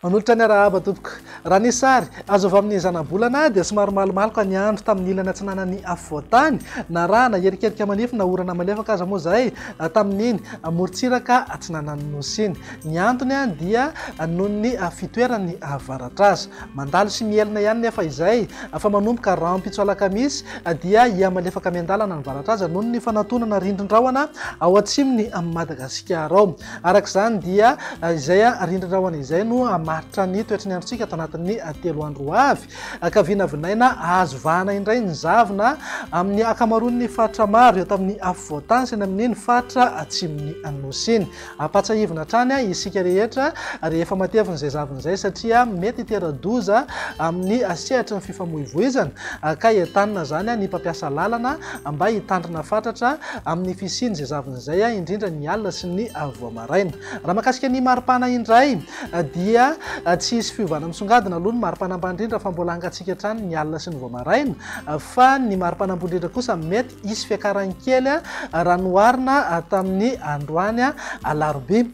Manolotra ny arahaba tompoko. Raha ny sary azo avy amin'ny zanabolana dia somary malimaloko ny andro tamin'ny ilana tsinanan'ny afovoantany na rà na herikerika manify na orana malefaka aza moa zay tamin'iny morontsiraka tsinanan'ny nosy iny. Ny antony dia noho ny fitoeran'ny avaratra azy. Mandalo sy mielina ihany nefa izay fa manomboka rampitsoalaka misy dia ia malefaka miandalana ny varatra azy noho ny fanatonana rindrin-drahona ao atsimony Madagasikara ao. Arak'izany dia izay rindrin-drahona izay no maritra ny toetrany androntsika tao anatin'ny 3 andro avy ka vinavinaina azo vahana indray ny zavona amin'ny akamaroan'ny faritra maro eto amin'ny afovoantany sy ny amin'iny faritra atsimony nosy iny. Ampatsahivina hatrany isika rehetra rehefa matevina izay zavona izay satria mety hitera-doza amin'ny sehatra ny fifamoivoizana ka entanina zany ny mpampiasa lalana mba hitandrina fatratra amin'ny fisiany izay zavona izay indrindra ny alina sy ny voamaraina. Raha mahakasika ny maripana indray dia tsy hisy fiovana misongadina aloha ny maripanam-bandrindra fa mbola angatsika hatrany ny alina sy ny voamaraina fa ny maripanam-bondrindra kosa mety hisy fiakaran'ny kely raha noharina tamin'ny androany alarobia.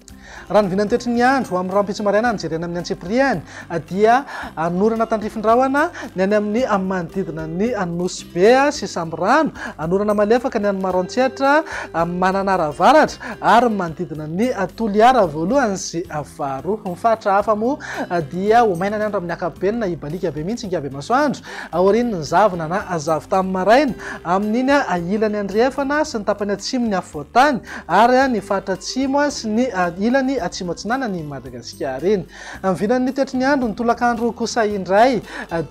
Raha ny vinan'ny toetry ny andro amin'ny rampitsy maraina nijerena amin'ny antsepriany dia norana tandrifin-drahona ny any amin'ny manodidina ny nosy be sy samborano, norana malefaka ny any maroantsetra mananaravaratra ary manodidina ny toliara voalohany sy faharoa. Ny faritra hafa moa dia homaina ny andro amin'ny akapobeany na ibalika be mihitsy ingabe masoandro aorian'ny ny zavona na azavo tamin'ny maraina amin'iny ilany andrefana sy ny tapany atsimony afovoantany ary ny faritra atsimo sy ny ilany atsimo atsinanany Madagasikara iny. Vinan'ny toetry ny andro ny tolakandro kosa indray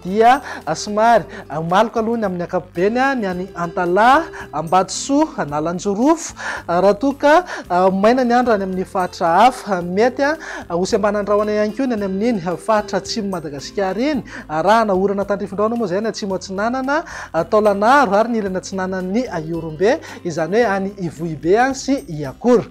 dia somary maloko aloha ny amin'ny akapobeny ny any Antalaha, Ambatsoa, Nalanjorofo raha toka maina ny andro any amin'ny faritra hafa mety hosy ambanan-drahona ihany koa ny any amin'iny faritra atsimo Madagasikara iny raha na orana tandrifin-drahona moa zay ny atsimo atsinanana Taolagnaro ary ny ilany atsinanan'ny Iorombe izany hoe any Ivohibe sy Iakora.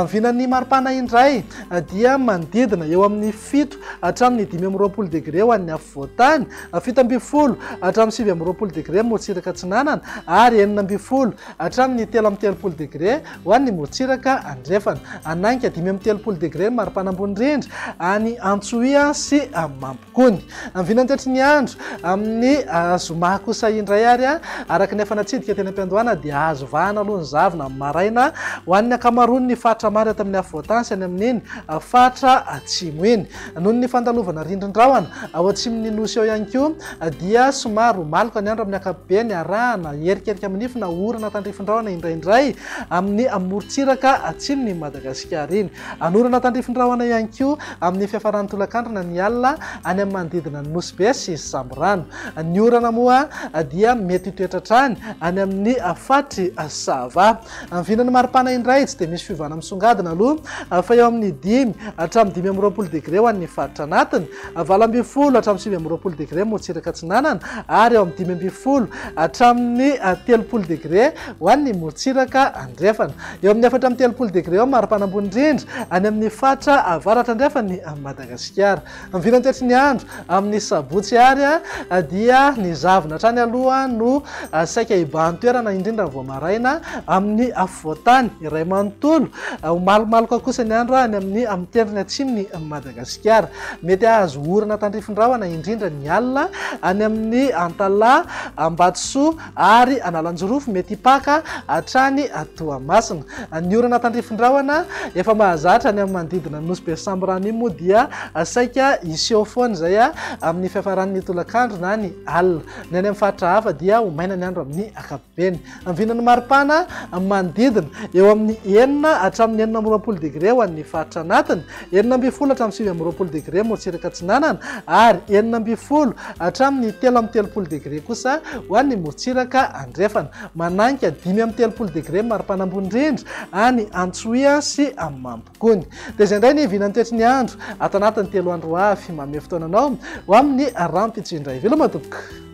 Vinan'ny maripana indray dia manodidina eo amin'ny 7 hatramin'ny 5 degré ho an'ny afovoantany, 7 hatramin'ny 7 degré morotsiraka atsinanana ary 9 hatramin'ny 13 degré ho an'ny morotsiraka andrefana. Ananika 5 degré maripana ambony rindra any Antsohia sy Mampikony. Vinan'ny toetry ny andro amin'ny zoma kosa indray ary araka ny efa natsidika teny am-piandohana dia azo vahana aloha ny zavona maraina ho an'ny akamaroan'ny faritra maro eto amin'ny afovoantany sy any amin'iny faritra atsimo iny. Noho ny fandalovana rindrin-drahona ao atsimony nosy ao ihany koa dia somary maloko ny andro amin'ny akapobeny arahana herikerika manify na orana tandrifin-drahona indraindray amin'ny morotsiraka atsimony Madagasikara iny. Anorana tandrifin-drahona ihany koa amin'ny fiafaran'ny tolakandrona ny alina any amin'ny manodidina ny nosy be sy samborano. Ny orana moa dia mety hitoetra hatrany any amin'ny fatry Sava. Vinan'ny maripana indray tsy dia misy fiovana misongadina aloha fa eo amin'ny 5 hatramin'ny 20 degré ho an'ny faritra anatiny, 12 hatramin'ny 20 degré morotsiraka atsinanana ary eo amin'ny 12 hatramin'ny 30 degré ho an'ny morotsiraka andrefana. Eo amin'ny 4 degré eo maripana ambony rindra any amin'ny faritra avaratra andrefany Madagasikara. Vinan'ny toetry ny andro amin'ny sabotsy ary dia ny zavona hatrany aloha no saika hibahan'ny toerana indrindra voamaraina amin'ny afovoantany iray manontolo malomaloko kosa ny andro any amin'ny tendrony atsimony Madagasikara. Mety azo orana tandrifin-drahona indrindra ny alina any amin'ny Antalaha, Ambatsoa ary Nalanjorofo mety hipaka hatrany Toamasina. Ny orana tandrifin-drahona efa mahazatra any amin'ny manodidina nosy be samborano iny moa dia saika iseho foana zay amin'ny fiafaran'ny tolakandro na ny alina. Ny any amin'ny faritra hafa dia homaina ny andro amin'ny akapobeny. Vinan'ny maripana manodidina eo amin'ny 9 hatramin'ny 20 degré ho an'ny faritra anatiny, 12 hatramin'ny 20 degré morotsiraka atsinanana ary 12 hatramin'ny 13 degré kosa ho an'ny morotsiraka andrefana. Mananika 5 degré maripana ambony rindra any Antsohia sy Mampikony. Dia izay indray ny vinan'ny toetry ny andro ato anatin'ny 3 andro avy manome fotoananao ho amin'ny rampitsy indray. Veloma tompoko.